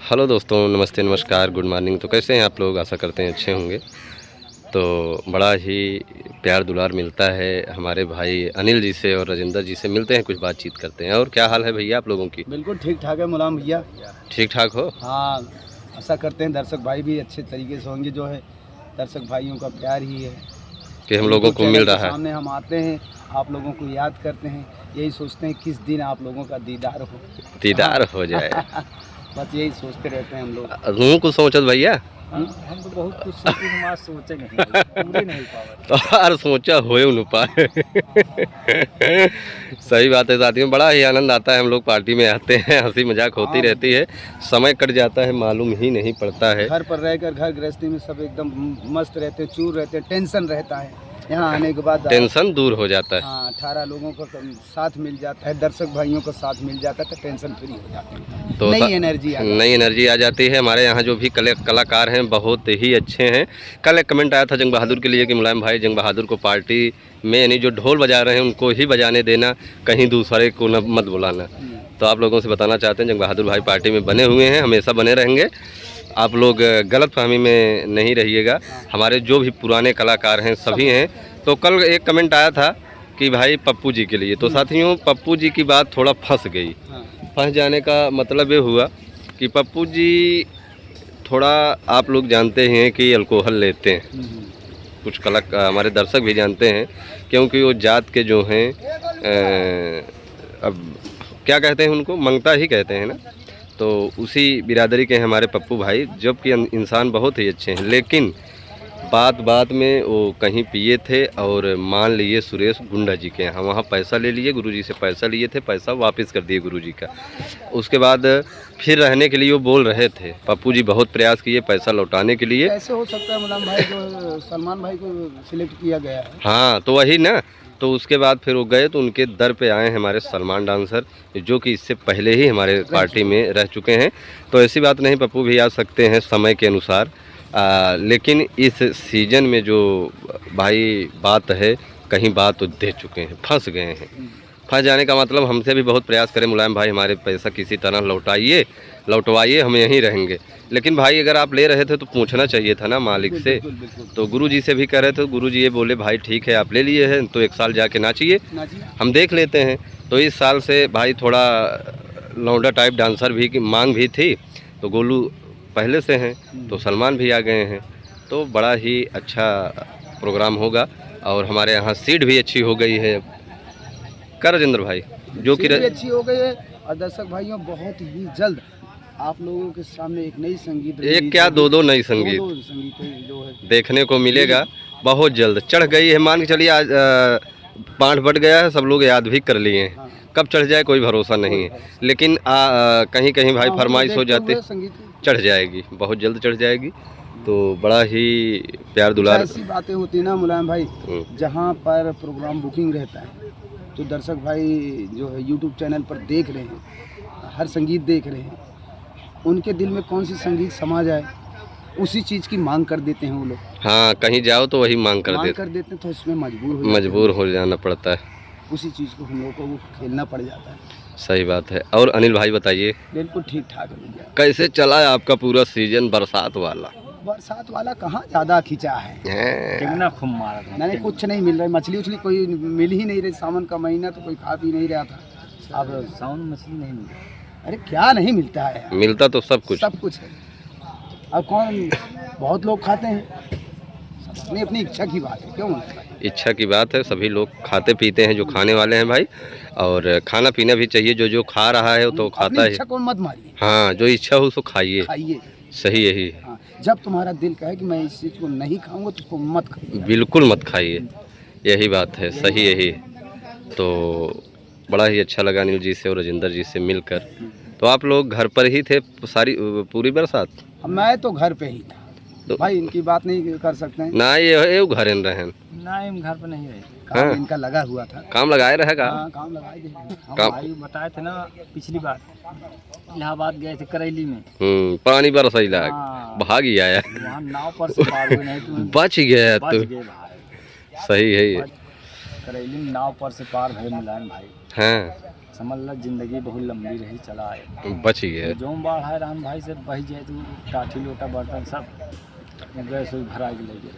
Hello दोस्तों, नमस्ते, नमस्कार, गुड मॉर्निंग। तो कैसे हैं आप लोग? आशा करते हैं अच्छे होंगे। तो बड़ा ही प्यार दुलार मिलता है हमारे भाई अनिल जी से और राजेंद्र जी से। मिलते हैं, कुछ बातचीत करते हैं। और क्या हाल है भैया आप लोगों की? बिल्कुल ठीक ठाक है मुलाम भैया। ठीक ठाक हो? हाँ, आशा करते हैं दर्शक भाई भी अच्छे तरीके से होंगे। जो है दर्शक भाइयों का प्यार ही है कि हम लोगों यूट्यूब को चैनल मिल के रहा है। सामने हम आते हैं, आप लोगों को याद करते हैं, यही सोचते हैं किस दिन आप लोगों का दीदार हो। दीदार हो जाए। बस यही सोचते रहते हैं हम लोग। मुँह को सोचत भैया। हम तो बहुत कुछ सोचे नहीं, पूरे नहीं पावे। तो यार सोचा होए न पाए। सही बात है साथियों, बड़ा ही आनंद आता है। हम लोग पार्टी में आते हैं, हंसी मजाक होती रहती है, समय कट जाता है मालूम ही नहीं पड़ता है। घर पर रहकर घर गृहस्थी में सब एकदम मस्त रहते, चूर रहते, टेंशन रहता है। यहाँ आने के बाद टेंशन दूर हो जाता है। हाँ, 18 लोगों को साथ मिल जाता है, दर्शक भाइयों को साथ मिल जाता है, तो टेंशन फ्री हो जाते हैं। तो नई एनर्जी आ जाती है। हमारे यहाँ जो भी कलाकार हैं बहुत ही अच्छे हैं। कल एक कमेंट आया था जंग बहादुर के लिए कि मुलायम भाई जंग बहादुर को पार्टी में यानी जो ढोल बजा रहे हैं उनको ही बजाने देना, कहीं दूसरे को न मत बुलाना। तो आप लोगों से बताना चाहते हैं जंग बहादुर भाई पार्टी में बने हुए हैं, हमेशा बने रहेंगे। आप लोग गलत फहमी में नहीं रहिएगा। हमारे जो भी पुराने कलाकार हैं सभी हैं। तो कल एक कमेंट आया था कि भाई पप्पू जी के लिए, तो साथियों पप्पू जी की बात थोड़ा फंस गई। फंस जाने का मतलब ये हुआ कि पप्पू जी थोड़ा, आप लोग जानते हैं कि अल्कोहल लेते हैं, कुछ हमारे दर्शक भी जानते हैं, क्योंकि वो जात के जो हैं अब क्या कहते हैं उनको, मंगता ही कहते हैं ना। तो उसी बिरादरी के हैं हमारे पप्पू भाई, जबकि इंसान बहुत ही अच्छे हैं। लेकिन बात बात में वो कहीं पिए थे और मान लिए सुरेश गुंडा जी के यहाँ, वहाँ पैसा ले लिए, गुरुजी से पैसा लिए थे, पैसा वापस कर दिए गुरुजी का। उसके बाद फिर रहने के लिए वो बोल रहे थे, पप्पू जी बहुत प्रयास किए पैसा लौटाने के लिए। कैसे हो सकता है मुलाम भाई, जो सलमान भाई को सिलेक्ट किया गया है। हाँ, तो वही ना। तो उसके बाद फिर वो गए तो उनके दर पे आए हमारे सलमान डांसर, जो कि इससे पहले ही हमारे पार्टी में रह चुके हैं। तो ऐसी बात नहीं, पप्पू भी आ सकते हैं समय के अनुसार। लेकिन इस सीज़न में जो भाई बात है, कहीं बात तो दे चुके हैं, फंस गए हैं। फंस जाने का मतलब हमसे भी बहुत प्रयास करें मुलायम भाई हमारे पैसा किसी तरह लौटवाइए, हम यहीं रहेंगे। लेकिन भाई अगर आप ले रहे थे तो पूछना चाहिए था ना मालिक से। तो गुरुजी से भी कह रहे थे, गुरुजी ये बोले भाई ठीक है आप ले लिए हैं तो एक साल जाके नाचिए, हम देख लेते हैं। तो इस साल से भाई थोड़ा लौंडा टाइप डांसर भी की मांग भी थी, तो गोलू पहले से हैं, तो सलमान भी आ गए हैं। तो बड़ा ही अच्छा प्रोग्राम होगा और हमारे यहाँ सीट भी अच्छी हो गई है कर राजेंद्र भाई, जो कि अच्छी हो गई है। और दर्शक भाइयों बहुत ही जल्द आप लोगों के सामने एक नई संगीत, एक क्या दो नई संगीत जो है देखने को मिलेगा बहुत जल्द। चढ़ गई है, मान के चलिए आज पाँठ बढ़ गया है, सब लोग याद भी कर लिए हैं। कब चढ़ जाए कोई भरोसा नहीं है, लेकिन कहीं कहीं भाई फरमाइश हो जाती, चढ़ जाएगी, बहुत जल्द चढ़ जाएगी। तो बड़ा ही प्यार दुलार। ऐसी बातें होती ना मुलायम भाई, जहाँ पर प्रोग्राम बुकिंग रहता है तो दर्शक भाई जो है यूट्यूब चैनल पर देख रहे हैं, हर संगीत देख रहे हैं, उनके दिल में कौन सी संगीत समा जाए उसी चीज़ की मांग कर देते हैं वो लोग। हाँ, कहीं जाओ तो वही मांग कर देते हैं, तो इसमें मजबूर हो जाना पड़ता है। उसी चीज़ को हम लोग को वो खेलना पड़ जाता है। सही बात है। और अनिल भाई बताइए, बिल्कुल ठीक ठाक है भैया। कैसे चला है आपका पूरा सीजन बरसात वाला? बरसात वाला कहाँ ज़्यादा खींचा है, कितना खूब मारा। नहीं, कुछ नहीं मिल रहा है, मछली उछली कोई मिल ही नहीं रही। सावन का महीना तो कोई खा पी नहीं रहा था, अब सावन मछली नहीं मिल रही। अरे क्या नहीं मिलता है, मिलता तो सब कुछ है। अब कौन, बहुत लोग खाते हैं, अपनी अपनी इच्छा की बात है। क्यों इच्छा की बात है, सभी लोग खाते पीते हैं जो खाने वाले हैं भाई, और खाना पीना भी चाहिए। जो खा रहा है वो तो खाता है। इच्छा को मत मारिए। हाँ, जो इच्छा हो उसको खाइए। सही यही है। हाँ, जब तुम्हारा दिल कहे कि मैं इस चीज़ को नहीं खाऊंगा तो उसको मत खाइए, बिल्कुल मत खाइए, यही बात है, सही यही है। तो बड़ा ही अच्छा लगा अनिल जी से और राजेंद्र जी से मिलकर। तो आप लोग घर पर ही थे सारी पूरी बरसात? मैं तो घर पे ही था, तो भाई इनकी बात नहीं कर सकते हैं ना, ये घर रहन ना, घर पर नहीं रहे। काम इनका लगा हुआ था, काम लगाए रहेगा। काम लगाए थे। भाई बताए थे ना पिछली बार इलाहाबाद गए थे करेली में, पानी बरसैला भाग ही आया, वहाँ नाव पर से पार हुए नहीं तो बच गया तो सही है। करेली में नाव पर से पार भरे मुलायम भाई। हाँ, समझ ला जिंदगी बहुत लंबी रही चला आए। बच ही गए। जो बाढ़ है राम भाई से बह जाए तो टाठी लोटा बर्तन सब गैस भरा के ले गए।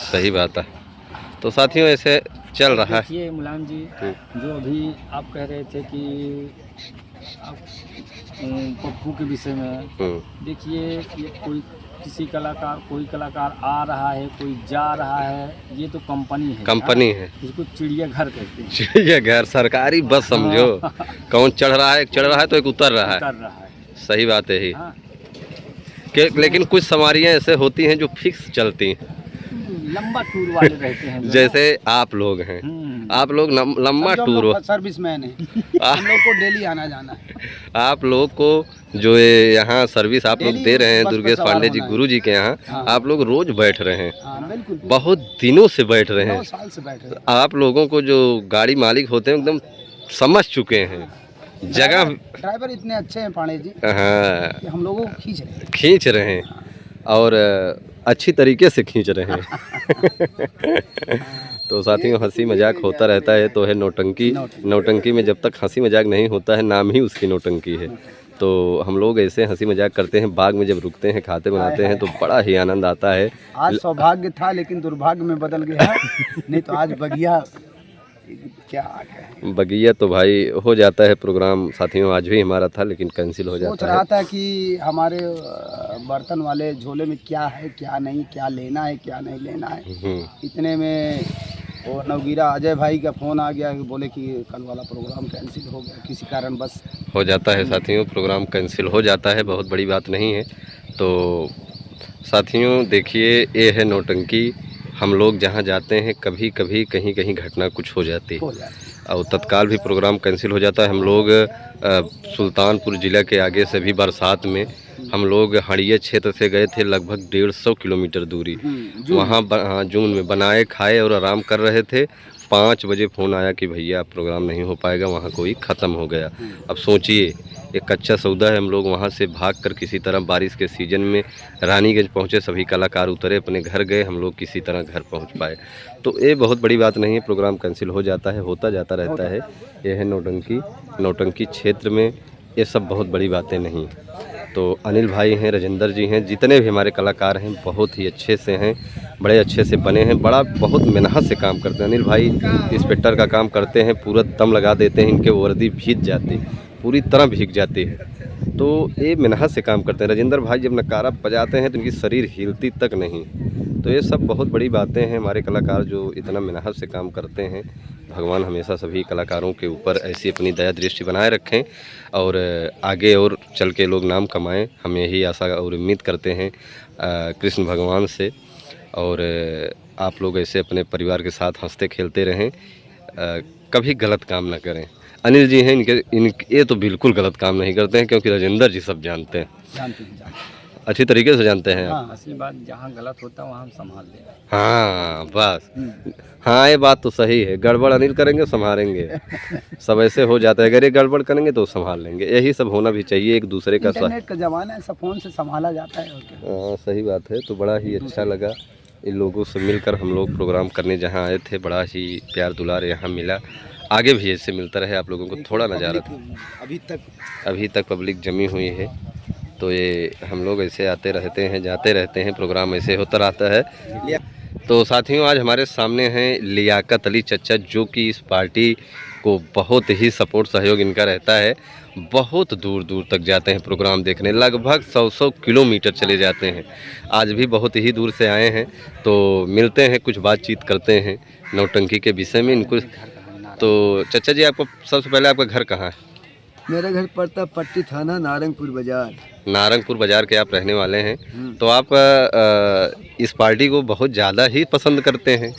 सही बात है। तो साथियों ऐसे चल रहा है। देखिए मुलायम जी, जो अभी आप कह रहे थे कि आप पप्पू के विषय में, देखिए ये कोई कोई कलाकार आ रहा है, कोई जा रहा है, ये तो कंपनी है। कंपनी है, इसको चिड़ियाघर कहते हैं। चिड़ियाघर सरकारी बस समझो। कौन चढ़ रहा है तो एक उतर रहा है। सही बात है ही। लेकिन कुछ सवारियां ऐसे होती हैं जो फिक्स चलती हैं, लंबा टूर वाले रहते हैं। जैसे आप लोग हैं, आप लोग लंबा टूर सर्विसमैन है, हम लोग को डेली आना जाना है। आप लोग को जो ये यहाँ सर्विस आप लोग दे रहे हैं दुर्गेश पांडे जी गुरु जी के यहाँ, आप लोग रोज बैठ रहे हैं, बहुत दिनों से बैठ रहे हैं। 9 साल से बैठ रहे हैं। आप लोगों को जो गाड़ी मालिक होते हैं एकदम समझ चुके हैं जगह। ड्राइवर इतने अच्छे हैं पांडे जी, हाँ, कि हम लोगों को खींच रहे हैं और अच्छी तरीके से खींच रहे हैं। तो साथियों हंसी मजाक होता रहता है तो है नौटंकी। नौटंकी में जब तक हंसी मजाक नहीं होता है नाम ही उसकी नौटंकी है। तो हम लोग ऐसे हंसी मजाक करते हैं, बाग में जब रुकते हैं, खाते बनाते हैं तो बड़ा ही आनंद आता है। आज सौभाग्य था लेकिन दुर्भाग्य में बदल गया। नहीं तो आज बगिया क्या कहें। बगिया तो भाई हो जाता है प्रोग्राम साथियों, आज भी हमारा था लेकिन कैंसिल हो जाता है। सोच रहा था कि हमारे बर्तन वाले झोले में क्या है क्या नहीं, क्या लेना है क्या नहीं लेना है। इतने में वो नवगीरा अजय भाई का फ़ोन आ गया, बोले कि कल वाला प्रोग्राम कैंसिल हो गया किसी कारण। बस हो जाता है साथियों, प्रोग्राम कैंसिल हो जाता है, बहुत बड़ी बात नहीं है। तो साथियों देखिए ये है नौटंकी। हम लोग जहाँ जाते हैं कभी कभी कहीं कहीं घटना कुछ हो जाती है और तत्काल भी प्रोग्राम कैंसिल हो जाता है। हम लोग सुल्तानपुर ज़िला के आगे से भी बरसात में हम लोग हड़िया क्षेत्र से गए थे, लगभग 150 किलोमीटर दूरी। वहाँ जून में बनाए खाए और आराम कर रहे थे। 5 बजे फ़ोन आया कि भैया प्रोग्राम नहीं हो पाएगा, वहाँ कोई ख़त्म हो गया। अब सोचिए एक कच्चा सौदा है। हम लोग वहाँ से भागकर किसी तरह बारिश के सीज़न में रानीगंज पहुँचे, सभी कलाकार उतरे, अपने घर गए, हम लोग किसी तरह घर पहुँच पाए। तो ये बहुत बड़ी बात नहीं है, प्रोग्राम कैंसिल हो जाता है, होता जाता रहता है। ये है नौटंकी क्षेत्र में ये सब बहुत बड़ी बातें नहीं। तो अनिल भाई हैं, राजेंद्र जी हैं, जितने भी हमारे कलाकार हैं बहुत ही अच्छे से हैं, बड़े अच्छे से बने हैं, बहुत मेहनत से काम करते हैं। अनिल भाई इंस्पेक्टर का काम करते हैं, पूरा दम लगा देते हैं, इनके वर्दी भीग जाती, पूरी तरह भीग जाती है। तो ये मेहनत से काम करते हैं। राजेंद्र भाई जब नकारा बजाते हैं तो इनकी शरीर हिलती तक नहीं। तो ये सब बहुत बड़ी बातें हैं। हमारे कलाकार जो इतना मेहनत से काम करते हैं, भगवान हमेशा सभी कलाकारों के ऊपर ऐसी अपनी दया दृष्टि बनाए रखें और आगे और चल के लोग नाम कमाएं। हम यही आशा और उम्मीद करते हैं कृष्ण भगवान से। और आप लोग ऐसे अपने परिवार के साथ हंसते खेलते रहें, कभी गलत काम ना करें। अनिल जी हैं, इनके ये तो बिल्कुल गलत काम नहीं करते हैं, क्योंकि राजेंद्र जी सब जानते हैं, अच्छी तरीके से जानते हैं। हाँ, असली बात जहाँ गलत होता है वहाँ हम संभाल लें। हाँ बस, हाँ ये बात तो सही है। गड़बड़ अनिल करेंगे संभालेंगे, सब ऐसे हो जाता है। अगर ये गड़बड़ करेंगे तो संभाल लेंगे। यही सब होना भी चाहिए, एक दूसरे का इंटरनेट का ज़माना है, सब फ़ोन से संभाला जाता है। हाँ सही बात है। तो बड़ा ही अच्छा लगा इन लोगों से मिलकर। हम लोग प्रोग्राम करने जहाँ आए थे बड़ा ही प्यार दुलार यहाँ मिला। आगे भी ऐसे मिलता रहे आप लोगों को थोड़ा नज़ारा। अभी तक पब्लिक जमी हुई है। तो ये हम लोग ऐसे आते रहते हैं, जाते रहते हैं, प्रोग्राम ऐसे होता रहता है। तो साथियों आज हमारे सामने हैं लियाकत अली चच्चा, जो कि इस पार्टी को बहुत ही सपोर्ट सहयोग इनका रहता है। बहुत दूर दूर तक जाते हैं प्रोग्राम देखने, लगभग 100 किलोमीटर चले जाते हैं। आज भी बहुत ही दूर से आए हैं। तो मिलते हैं, कुछ बातचीत करते हैं नौटंकी के विषय में इनको। तो चच्चा जी आपको सबसे पहले आपका घर कहाँ है? मेरा घर पड़ता पट्टी थाना नारंगपुर बाजार। नारंगपुर बाजार के आप रहने वाले हैं। तो आप इस पार्टी को बहुत ज़्यादा ही पसंद करते हैं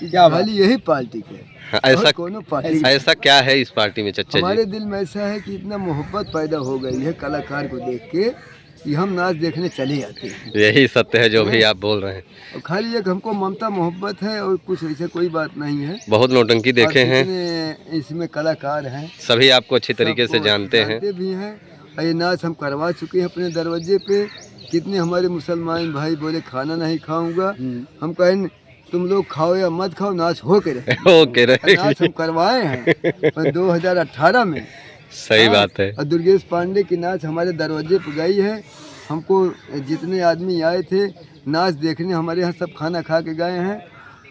क्या? भली यही पार्टी के ऐसा क्या है इस पार्टी में चच्चा जी? हमारे दिल में ऐसा है कि इतना मोहब्बत पैदा हो गई है कलाकार को देख के कि हम नाच देखने चले जाते हैं। यही सत्य है जो भी आप बोल रहे हैं। और खाली एक हमको ममता मोहब्बत है और कुछ ऐसे कोई बात नहीं है। बहुत नौटंकी देखे हैं, इसमें कलाकार हैं, सभी आपको अच्छी तरीके से जानते भी हैं। ये नाच हम करवा चुके हैं अपने दरवाजे पे। कितने हमारे मुसलमान भाई बोले खाना नहीं खाऊंगा, हम कहें तुम लोग खाओ या मत खाओ, नाच हो के रहे। नाच हम करवाए हैं। 2018 में सही बात है। और दुर्गेश पांडे की नाच हमारे दरवाजे पर गई है। हमको जितने आदमी आए थे नाच देखने, हमारे यहाँ सब खाना खा के गए हैं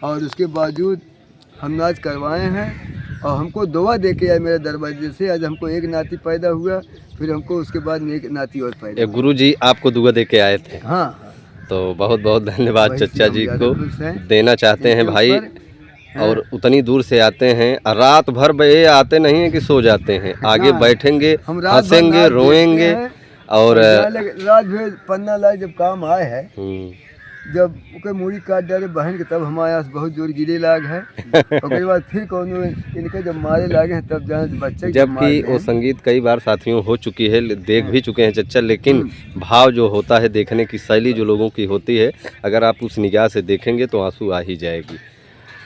और उसके बावजूद हम नाच करवाए हैं। और हमको दुआ दे के आए मेरे दरवाजे से। आज हमको एक नाती पैदा हुआ, फिर हमको उसके बाद में एक नाती और पैदा हुआ। गुरु जी आपको दुआ दे के आए थे। हाँ, तो बहुत बहुत धन्यवाद वही चचा हम जी ज़्यादा को खुश हैं। देना चाहते हैं इनके भाई। ऊपर, और उतनी दूर से आते हैं और रात भर ये आते नहीं है कि सो जाते हैं, आगे हाँ, बैठेंगे, हम रात भर हंसेंगे, नाच रोएंगे। देखते हैं। और रात भर पन्ना लाए जब काम आए है, हम्म, जब ओके मूड़ी काट डाले बहन के, तब हमारे यहाँ से बहुत जोर गिरे लाग है। उसके बाद फिर कौन इनके जब मारे लागे हैं तब जाने बच्चे जबकि वो संगीत कई बार साथियों हो चुकी है, देख भी चुके हैं चच्चा, लेकिन भाव जो होता है, देखने की शैली जो लोगों की होती है, अगर आप उस निगाह से देखेंगे तो आंसू आ ही जाएगी।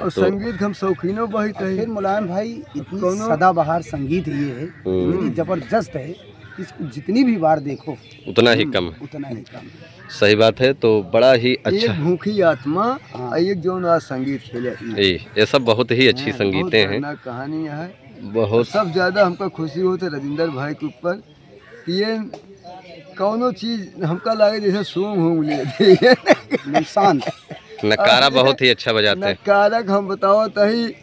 और संगीत के हम शौकीनों बहुत फिर है। मुलायम भाई इतनी कोनो- सदाबहार संगीत ये है, इतनी जबरदस्त है, इसको जितनी भी बार देखो उतना ही कम है। उतना ही कम है। सही बात है। तो बड़ा ही एक अच्छा भूखी आत्मा और एक जो ना संगीत खेले, ये सब बहुत ही अच्छी बहुत संगीतें हैं। खतरनाक कहानी है। बहुत सब ज्यादा हमको खुशी होते राजेंद्र भाई के ऊपर कि ये कौनो चीज हमका लगे जैसे सूंघ घूम लिए एकदम शांत। नकारा बहुत ही अच्छा बजाते हैं। नकारक हम बताओ तही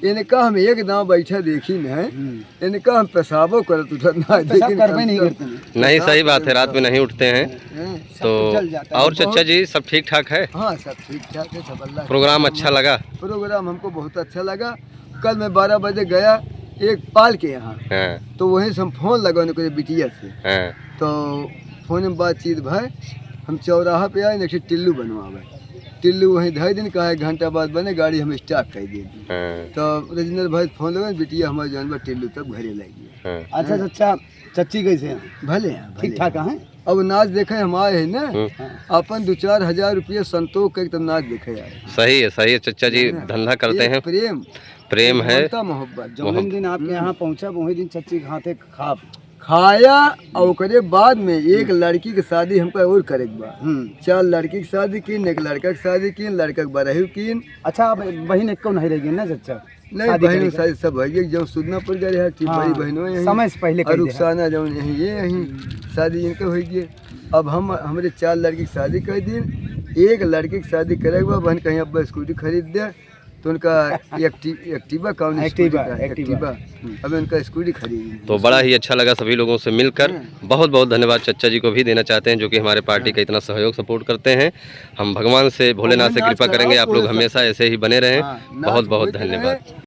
इनका हम एक दांव बैठा देखी न, इनका हम पेशाबो करत उठत ना पेशाब करबे नहीं करते हैं। नहीं, सही बात है, रात में नहीं उठते हैं। तो जल जाता है। और चच्चा जी सब ठीक ठाक है? हाँ, सब ठीक ठाक है, सब अल्लाह। प्रोग्राम अच्छा लगा? प्रोग्राम हमको बहुत अच्छा लगा। कल मैं 12 बजे गया एक पाल के यहाँ, हाँ, तो वहीं से हम फोन लगा उनके बिटिया से, हाँ, तो फोन में बातचीत भाई हम चौराहा पे आए न, टिल्लू बनवावे। टिल्लू वहीं 2.5 दिन का है, घंटा बाद बने गाड़ी हम स्टार्ट कर दी। हाँ, तो राजेंद्र भाई फोन लगा, बिटिया हमारे जानवर टिल्लू तब घरे लगी। हाँ, अच्छा चच्चा, चच्ची कैसे हैं? भले हैं, ठीक ठाक हैं? अब नाच देखे हम आए हैं ना, हम्म। अपन 2-4 हजार रुपये संतोष के एकदम नाच देखे आए। सही है चच्चा जी, धंधा करते एक हैं, प्रेम है। ममता मोहब्बत जौन दिन आपके यहाँ पहुँचा वही दिन चच्ची के हाथे खाब। खाया। और ओकरे बाद में एक लड़की की शादी हमको और करे के बा। 4 लड़की की शादी की, एक लड़का की शादी की, लड़का के बरहू की। अच्छा, अब बहन एक नहीं रहेगी ना चच्चा? नहीं, शादी बहन करेगा? शादी सब है, जब सुदनापुर गए है, हाँ, बड़ी बहनों यहीं, समय से पहले और कर दे। रुखसाना जो यहीं, ये यहीं शादी इनके हो गई। अब हम हमारे 4 लड़की की शादी कर दी। एक लड़की की शादी करे के बाद बहन कहीं अब स्कूटी खरीद दे, तो उनका एक्टिवा कौन एक्टिवा। अब उनका स्कूटी खरीदी। तो बड़ा ही अच्छा लगा सभी लोगों से मिलकर। बहुत बहुत धन्यवाद चच्चा जी को भी देना चाहते हैं, जो कि हमारे पार्टी का इतना सहयोग सपोर्ट करते हैं। हम भगवान से, भोलेनाथ से कृपा करेंगे आप लोग हमेशा ऐसे ही बने रहें। बहुत बहुत धन्यवाद।